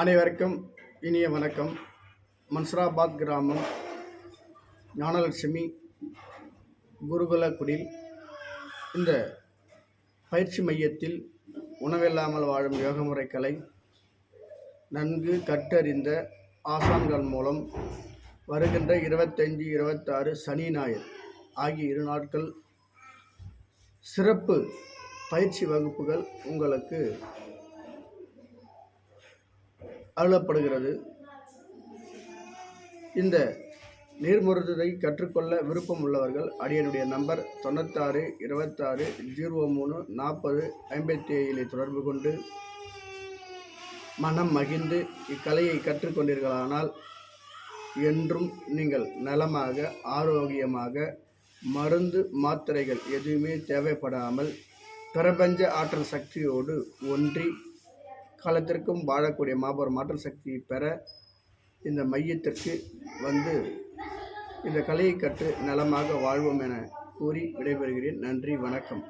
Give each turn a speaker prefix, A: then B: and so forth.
A: அனைவருக்கும் இனிய வணக்கம். மன்சூராபாத் கிராமம் ஞானலட்சுமி குருகுல குடில். இந்த பயிற்சி மையத்தில் உணவில்லாமல் வாழும் யோக முறைகளை நன்கு கற்றறிந்த ஆசான்கள் மூலம் வருகின்ற 25, 26 சனி ஞாயிறு ஆகிய 2 நாட்கள் சிறப்பு பயிற்சி வகுப்புகள் உங்களுக்கு அருளப்படுகிறது. இந்த நீர்முறுதலை கற்றுக்கொள்ள விருப்பம் உள்ளவர்கள் அடியனுடைய நம்பர் 96 26 03 40 57 தொடர்பு கொண்டு மனம் மகிழ்ந்து இக்கலையை கற்றுக்கொண்டீர்களானால் என்றும் நீங்கள் நலமாக ஆரோக்கியமாக மருந்து மாத்திரைகள் எதுவுமே தேவைப்படாமல் பிரபஞ்ச ஆற்றல் சக்தியோடு ஒன்றி காலத்திற்கும் வாழக்கூடிய மாபெரும் ஆற்றல் சக்தியை பெற இந்த மையத்திற்கு வந்து இந்த கலையை கற்று நலமாக வாழ்வோம் என கூறி விடைபெறுகிறேன். நன்றி, வணக்கம்.